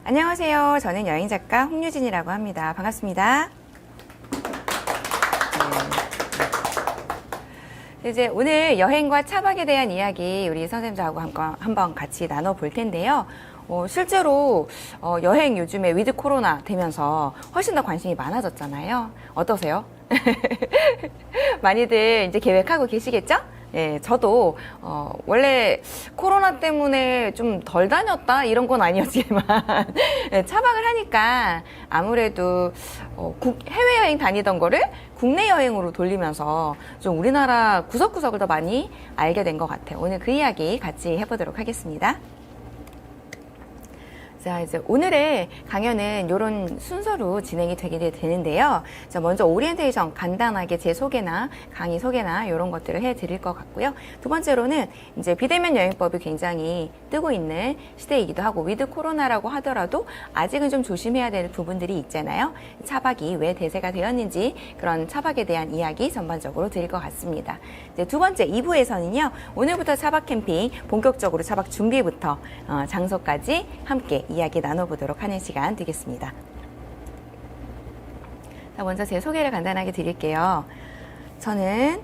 안녕하세요. 저는 여행작가 홍유진이라고 합니다. 반갑습니다. 이제 오늘 여행과 차박에 대한 이야기 우리 선생님들하고 한번 같이 나눠볼 텐데요. 실제로 여행 요즘에 위드 코로나 되면서 훨씬 더 관심이 많아졌잖아요. 어떠세요? 많이들 이제 계획하고 계시겠죠? 예, 저도 원래 코로나 때문에 좀 덜 다녔다 이런 건 아니었지만 예, 차박을 하니까 아무래도 해외여행 다니던 거를 국내 여행으로 돌리면서 좀 우리나라 구석구석을 더 많이 알게 된 것 같아요. 오늘 그 이야기 같이 해보도록 하겠습니다. 자, 이제 오늘의 강연은 이런 순서로 진행이 되게 되는데요. 자, 먼저 오리엔테이션 간단하게 제 소개나 강의 소개나 이런 것들을 해드릴 것 같고요. 두 번째로는 이제 비대면 여행법이 굉장히 뜨고 있는 시대이기도 하고 위드 코로나라고 하더라도 아직은 좀 조심해야 될 부분들이 있잖아요. 차박이 왜 대세가 되었는지 그런 차박에 대한 이야기 전반적으로 드릴 것 같습니다. 이제 두 번째 2부에서는요. 오늘부터 차박 캠핑 본격적으로 차박 준비부터 장소까지 함께 이야기 나눠보도록 하는 시간 되겠습니다. 자, 먼저 제 소개를 간단하게 드릴게요. 저는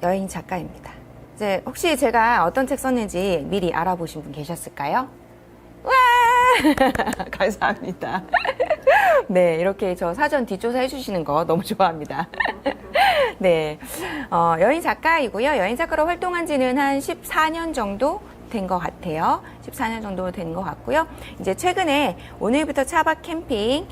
여행 작가입니다. 이제 혹시 제가 어떤 책 썼는지 미리 알아보신 분 계셨을까요? 와! 감사합니다. 네, 이렇게 저 사전 뒷조사 해주시는 거 너무 좋아합니다. 네, 여행 작가이고요. 여행 작가로 활동한 지는 한 14년 정도 된 것 같아요. 14년 정도 된 것 같고요. 이제 최근에 오늘부터 차박 캠핑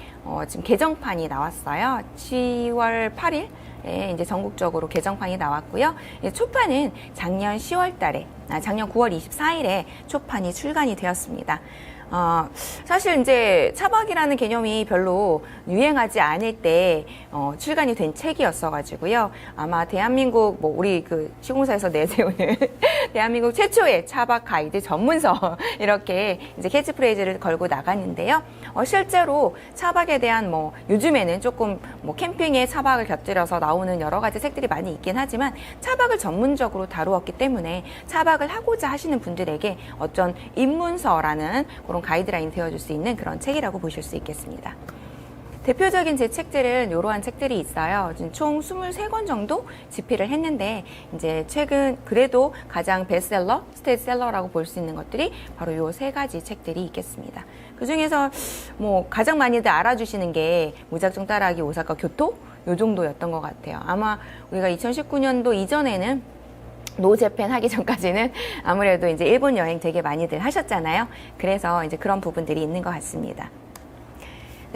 지금 개정판이 나왔어요. 10월 8일. 예, 이제 전국적으로 개정판이 나왔고요. 초판은 작년 10월 달에, 작년 9월 24일에 초판이 출간이 되었습니다. 사실 이제 차박이라는 개념이 별로 유행하지 않을 때 출간이 된 책이었어가지고요. 아마 대한민국 우리 그 시공사에서 내세우는 대한민국 최초의 차박 가이드 전문서 이렇게 이제 캐치프레이즈를 걸고 나갔는데요. 실제로 차박에 대한 요즘에는 조금 캠핑에 차박을 곁들여서 나오는 여러 가지 책들이 많이 있긴 하지만 차박을 전문적으로 다루었기 때문에 차박을 하고자 하시는 분들에게 어떤 입문서라는 그런 가이드라인 되어줄 수 있는 그런 책이라고 보실 수 있겠습니다. 대표적인 제 책들은 이러한 책들이 있어요. 총 23권 정도 집필을 했는데 이제 최근 그래도 가장 베스트셀러, 스테디셀러라고 볼 수 있는 것들이 바로 이 세 가지 책들이 있겠습니다. 그 중에서 가장 많이들 알아주시는 게 무작정 따라하기 오사카 교토 요 정도였던 것 같아요. 아마 우리가 2019년도 이전에는 노재팬 하기 전까지는 아무래도 이제 일본 여행 되게 많이들 하셨잖아요. 그래서 이제 그런 부분들이 있는 것 같습니다.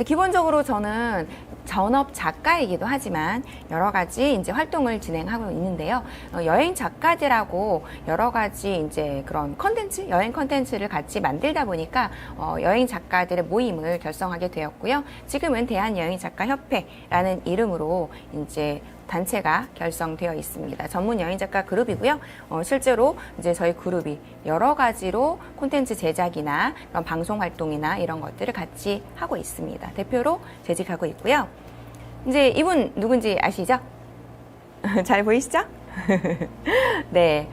기본적으로 저는 전업 작가이기도 하지만 여러 가지 이제 활동을 진행하고 있는데요. 여행 작가들하고 여러 가지 이제 그런 컨텐츠, 여행 컨텐츠를 같이 만들다 보니까 여행 작가들의 모임을 결성하게 되었고요. 지금은 대한여행작가협회라는 이름으로 이제 단체가 결성되어 있습니다. 전문 여행작가 그룹이고요. 실제로 이제 저희 그룹이 여러 가지로 콘텐츠 제작이나 그런 방송 활동이나 이런 것들을 같이 하고 있습니다. 대표로 재직하고 있고요. 이제 이분 누군지 아시죠? 잘 보이시죠? 네,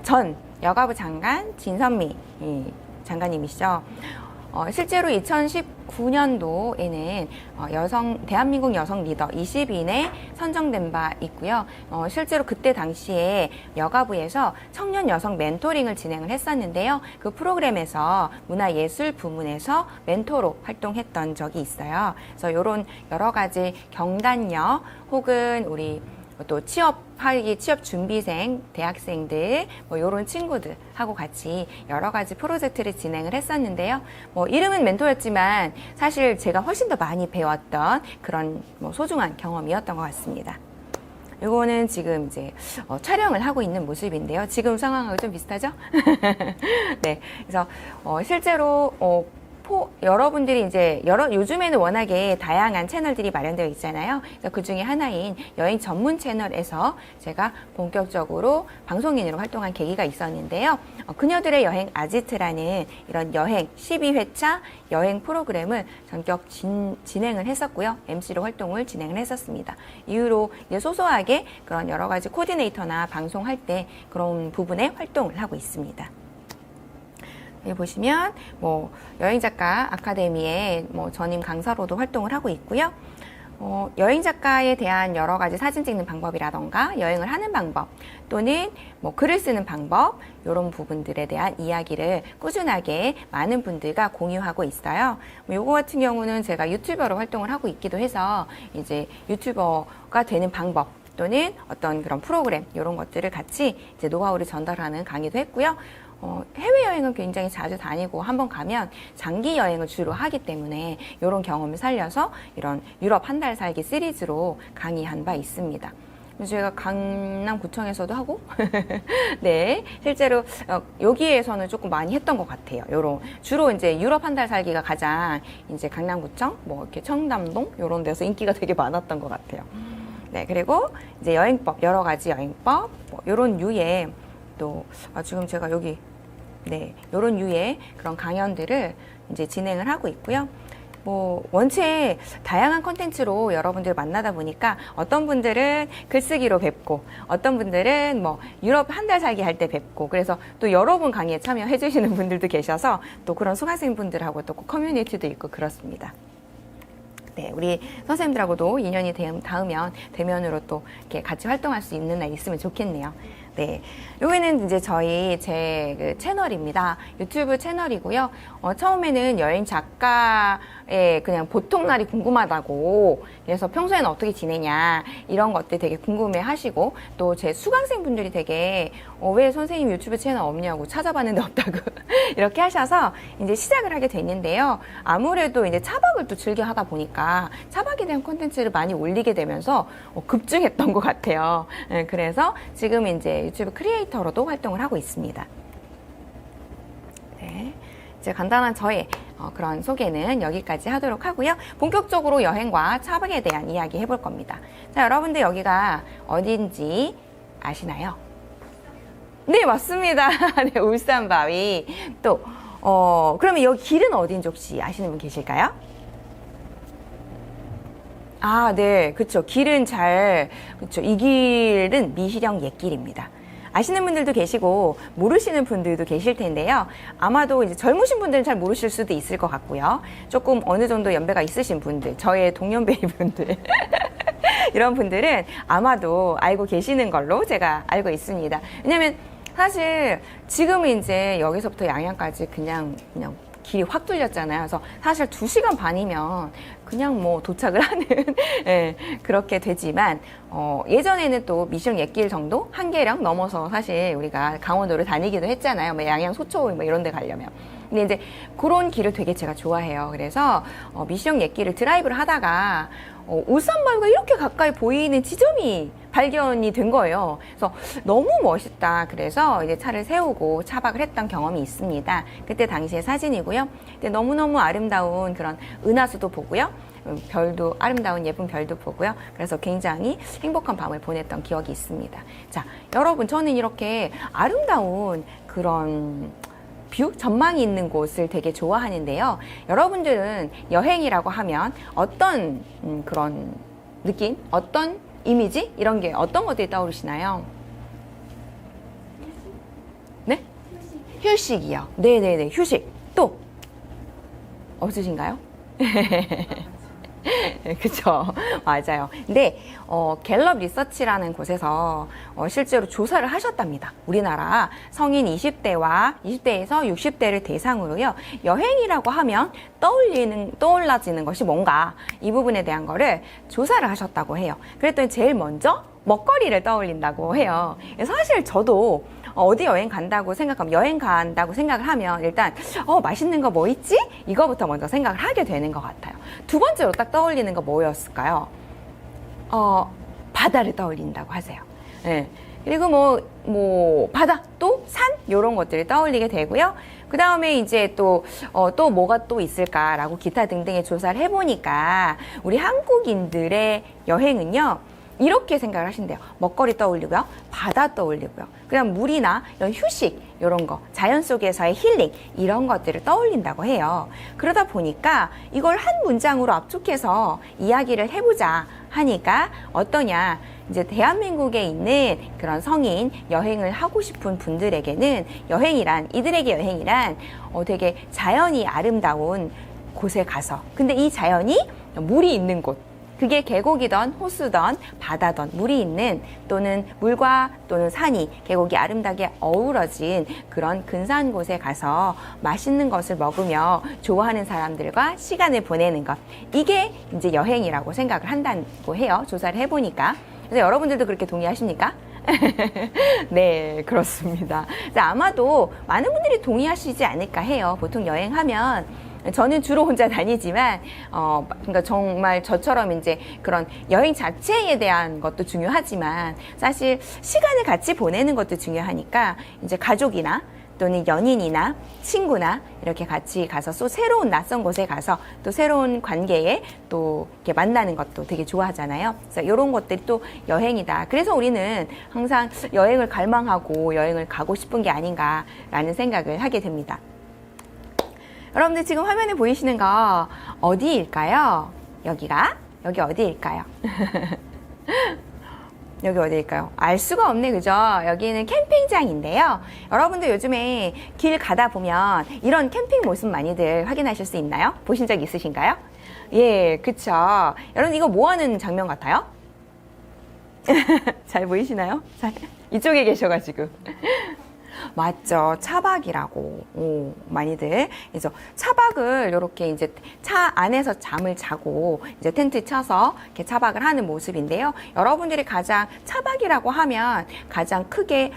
전 여가부 장관 진선미 장관님이시죠. 실제로 2019년도에는 대한민국 여성 리더 20인에 선정된 바 있고요. 실제로 그때 당시에 여가부에서 청년 여성 멘토링을 진행을 했었는데요. 그 프로그램에서 문화예술 부문에서 멘토로 활동했던 적이 있어요. 그래서 이런 여러 가지 경단녀 혹은 우리 또 취업 준비생, 대학생들, 요런 친구들하고 같이 여러 가지 프로젝트를 진행을 했었는데요. 이름은 멘토였지만 사실 제가 훨씬 더 많이 배웠던 그런 소중한 경험이었던 것 같습니다. 이거는 지금 이제 촬영을 하고 있는 모습인데요. 지금 상황하고 좀 비슷하죠? 네. 그래서 실제로 여러분들이 이제 요즘에는 워낙에 다양한 채널들이 마련되어 있잖아요. 그래서 그 중에 하나인 여행 전문 채널에서 제가 본격적으로 방송인으로 활동한 계기가 있었는데요. 그녀들의 여행 아지트라는 이런 여행 12회차 여행 프로그램을 전격 진행을 했었고요. MC로 활동을 진행을 했었습니다. 이후로 이제 소소하게 그런 여러 가지 코디네이터나 방송할 때 그런 부분에 활동을 하고 있습니다. 여기 보시면 뭐 여행작가 아카데미의 뭐 전임 강사로도 활동을 하고 있고요. 여행작가에 대한 여러 가지 사진 찍는 방법이라던가 여행을 하는 방법 또는 뭐 글을 쓰는 방법 이런 부분들에 대한 이야기를 꾸준하게 많은 분들과 공유하고 있어요. 요거 같은 경우는 제가 유튜버로 활동을 하고 있기도 해서 이제 유튜버가 되는 방법 또는 어떤 그런 프로그램 이런 것들을 같이 이제 노하우를 전달하는 강의도 했고요. 해외여행은 굉장히 자주 다니고 한번 가면 장기 여행을 주로 하기 때문에 이런 경험을 살려서 이런 유럽 한 달 살기 시리즈로 강의한 바 있습니다. 저희가 강남구청에서도 하고 네 실제로 여기에서는 조금 많이 했던 것 같아요. 요런 주로 이제 유럽 한 달 살기가 가장 이제 강남구청 뭐 이렇게 청담동 이런 데서 인기가 되게 많았던 것 같아요. 네 그리고 이제 여행법 여러 가지 여행법 뭐 이런 유의 또 지금 제가 여기 네, 이런 유의 그런 강연들을 이제 진행을 하고 있고요. 뭐 원체 다양한 컨텐츠로 여러분들 만나다 보니까 어떤 분들은 글쓰기로 뵙고 어떤 분들은 뭐 유럽 한 달 살기 할 때 뵙고 그래서 또 여러 분 강의에 참여해 주시는 분들도 계셔서 또 그런 수강생 분들하고 또 커뮤니티도 있고 그렇습니다. 네, 우리 선생님들하고도 인연이 닿으면 대면으로 또 이렇게 같이 활동할 수 있는 날 있으면 좋겠네요. 네, 여기는 이제 제 그 채널입니다. 유튜브 채널이고요. 처음에는 여행 작가의 그냥 보통 날이 궁금하다고 그래서 평소에는 어떻게 지내냐 이런 것들 되게 궁금해 하시고 또 제 수강생 분들이 되게 왜 선생님 유튜브 채널 없냐고 찾아봤는데 없다고 이렇게 하셔서 이제 시작을 하게 됐는데요. 아무래도 이제 차박을 또 즐겨 하다 보니까 차박에 대한 콘텐츠를 많이 올리게 되면서 급증했던 것 같아요. 네, 그래서 지금 이제 유튜브 크리에이터로도 활동을 하고 있습니다. 네, 이제 간단한 저의 그런 소개는 여기까지 하도록 하고요. 본격적으로 여행과 차박에 대한 이야기 해볼 겁니다. 자, 여러분들 여기가 어딘지 아시나요? 네, 맞습니다. 네, 울산바위. 또, 그러면 여기 길은 어딘지 혹시 아시는 분 계실까요? 아, 네, 그쵸. 길은 그쵸. 이 길은 미시령 옛길입니다. 아시는 분들도 계시고 모르시는 분들도 계실 텐데요. 아마도 이제 젊으신 분들은 잘 모르실 수도 있을 것 같고요. 조금 어느 정도 연배가 있으신 분들, 저의 동년배의 분들 이런 분들은 아마도 알고 계시는 걸로 제가 알고 있습니다. 왜냐면 사실 지금은 이제 여기서부터 양양까지 그냥 길이 확 뚫렸잖아요. 그래서 사실 2시간 반이면 그냥 뭐 도착을 하는 예, 그렇게 되지만 예전에는 또 미시령 옛길 정도 한계령 넘어서 사실 우리가 강원도를 다니기도 했잖아요. 뭐 양양 소초 뭐 이런 데 가려면. 근데 이제 그런 길을 되게 제가 좋아해요. 그래서 미시령 옛길을 드라이브를 하다가 울산바위가 이렇게 가까이 보이는 지점이 발견이 된 거예요. 그래서 너무 멋있다. 그래서 이제 차를 세우고 차박을 했던 경험이 있습니다. 그때 당시의 사진이고요. 근데 너무너무 아름다운 그런 은하수도 보고요. 별도 아름다운 예쁜 별도 보고요. 그래서 굉장히 행복한 밤을 보냈던 기억이 있습니다. 자, 여러분 저는 이렇게 아름다운 그런 뷰, 전망이 있는 곳을 되게 좋아하는데요. 여러분들은 여행이라고 하면 어떤 그런 느낌, 어떤 이미지 이런 게 어떤 것들이 떠오르시나요? 네? 휴식이요. 네네네, 휴식. 또 없으신가요? 그쵸. 맞아요. 근데, 갤럽 리서치라는 곳에서, 실제로 조사를 하셨답니다. 우리나라 성인 20대와 20대에서 60대를 대상으로요, 여행이라고 하면 떠올라지는 것이 뭔가, 이 부분에 대한 거를 조사를 하셨다고 해요. 그랬더니 제일 먼저 먹거리를 떠올린다고 해요. 사실 저도 어디 여행 간다고 생각을 하면 일단 맛있는 거 뭐 있지? 이거부터 먼저 생각을 하게 되는 것 같아요. 두 번째로 딱 떠올리는 거 뭐였을까요? 바다를 떠올린다고 하세요. 네. 그리고 뭐 바다 또 산 이런 것들을 떠올리게 되고요. 그 다음에 이제 또 뭐가 또 있을까라고 기타 등등의 조사를 해보니까 우리 한국인들의 여행은요. 이렇게 생각을 하신대요. 먹거리 떠올리고요. 바다 떠올리고요. 그냥 물이나 이런 휴식, 이런 거, 자연 속에서의 힐링, 이런 것들을 떠올린다고 해요. 그러다 보니까 이걸 한 문장으로 압축해서 이야기를 해보자 하니까 어떠냐. 이제 대한민국에 있는 그런 성인 여행을 하고 싶은 분들에게는 이들에게 여행이란 되게 자연이 아름다운 곳에 가서, 근데 이 자연이 물이 있는 곳, 그게 계곡이던 호수던 바다던 물이 있는, 또는 물과 또는 산이 계곡이 아름답게 어우러진 그런 근사한 곳에 가서 맛있는 것을 먹으며 좋아하는 사람들과 시간을 보내는 것, 이게 이제 여행이라고 생각을 한다고 해요. 조사를 해보니까. 그래서 여러분들도 그렇게 동의하십니까? 네, 그렇습니다. 아마도 많은 분들이 동의하시지 않을까 해요. 보통 여행하면, 저는 주로 혼자 다니지만, 그러니까 정말 저처럼 이제 그런 여행 자체에 대한 것도 중요하지만, 사실 시간을 같이 보내는 것도 중요하니까, 이제 가족이나 또는 연인이나 친구나 이렇게 같이 가서 또 새로운 낯선 곳에 가서 또 새로운 관계에 또 이렇게 만나는 것도 되게 좋아하잖아요. 그래서 이런 것들이 또 여행이다. 그래서 우리는 항상 여행을 갈망하고 여행을 가고 싶은 게 아닌가라는 생각을 하게 됩니다. 여러분들 지금 화면에 보이시는 거 어디일까요? 여기 어디일까요? 여기 어디일까요? 알 수가 없네, 그죠? 여기는 캠핑장인데요. 여러분들 요즘에 길 가다 보면 이런 캠핑 모습 많이들 확인하실 수 있나요? 보신 적 있으신가요? 예, 그쵸. 여러분 이거 뭐 하는 장면 같아요? 잘 보이시나요? 이쪽에 계셔가지고. 맞죠. 차박이라고. 많이들. 그래서 차박을 이렇게 이제 차 안에서 잠을 자고 이제 텐트 쳐서 이렇게 차박을 하는 모습인데요. 여러분들이 가장 차박이라고 하면 가장 크게,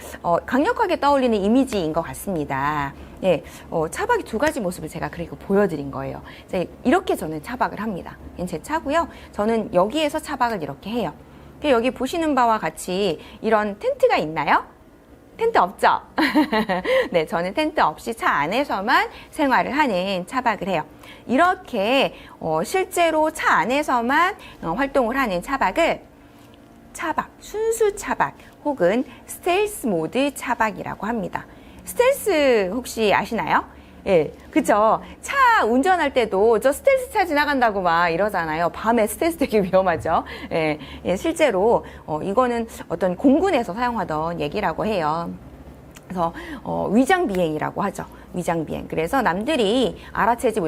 강력하게 떠올리는 이미지인 것 같습니다. 예, 차박의 두 가지 모습을 제가 그리고 보여드린 거예요. 이렇게 저는 차박을 합니다. 이건 제 차고요. 저는 여기에서 차박을 이렇게 해요. 여기 보시는 바와 같이 이런 텐트가 있나요? 텐트 없죠? 네, 저는 텐트 없이 차 안에서만 생활을 하는 차박을 해요. 이렇게 실제로 차 안에서만 활동을 하는 차박을 순수 차박 혹은 스텔스 모드 차박이라고 합니다. 스텔스 혹시 아시나요? 예, 그쵸. 차 운전할 때도 저 스텔스 차 지나간다고 막 이러잖아요. 밤에 스텔스 되게 위험하죠. 예, 실제로, 이거는 어떤 공군에서 사용하던 얘기라고 해요. 그래서, 위장비행이라고 하죠. 위장비행. 그래서 남들이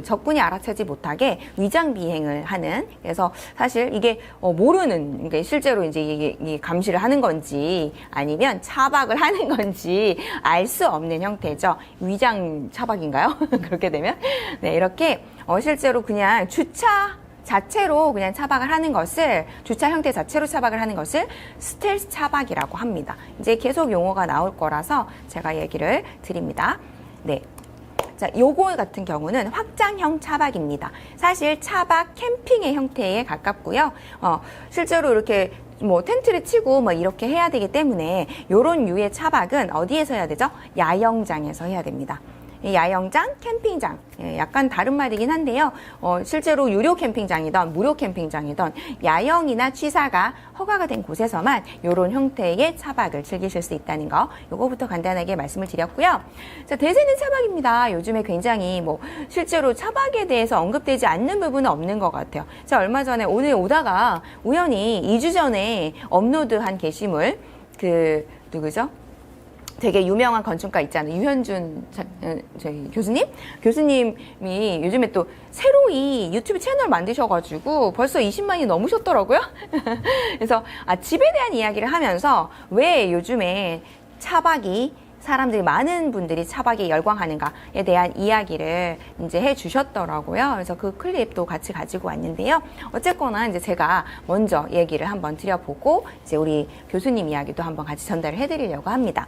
적군이 알아채지 못하게 위장비행을 하는, 그래서 사실 이게 모르는, 그러니까 실제로 이제 이게 감시를 하는 건지 아니면 차박을 하는 건지 알 수 없는 형태죠. 위장 차박인가요? 그렇게 되면. 네, 이렇게 실제로 그냥 주차 자체로 그냥 차박을 하는 것을, 주차 형태 자체로 차박을 하는 것을 스텔스 차박이라고 합니다. 이제 계속 용어가 나올 거라서 제가 얘기를 드립니다. 네. 자, 요거 같은 경우는 확장형 차박입니다. 사실 차박 캠핑의 형태에 가깝고요. 실제로 이렇게 뭐 텐트를 치고 뭐 이렇게 해야 되기 때문에 요런 유의 차박은 어디에서 해야 되죠? 야영장에서 해야 됩니다. 야영장, 캠핑장, 약간 다른 말이긴 한데요. 실제로 유료 캠핑장이든 무료 캠핑장이든 야영이나 취사가 허가가 된 곳에서만 이런 형태의 차박을 즐기실 수 있다는 거, 요거부터 간단하게 말씀을 드렸고요. 자, 대세는 차박입니다. 요즘에 굉장히 실제로 차박에 대해서 언급되지 않는 부분은 없는 것 같아요. 자, 얼마 전에 오늘 오다가 우연히 2주 전에 업로드한 게시물, 누구죠? 되게 유명한 건축가 있잖아요. 유현준 저희 교수님이 요즘에 또 새로이 유튜브 채널 만드셔가지고 벌써 20만이 넘으셨더라고요. 그래서 집에 대한 이야기를 하면서 왜 요즘에 많은 분들이 차박에 열광하는가에 대한 이야기를 이제 해 주셨더라고요. 그래서 그 클립도 같이 가지고 왔는데요. 어쨌거나 이제 제가 먼저 얘기를 한번 드려보고 이제 우리 교수님 이야기도 한번 같이 전달을 해드리려고 합니다.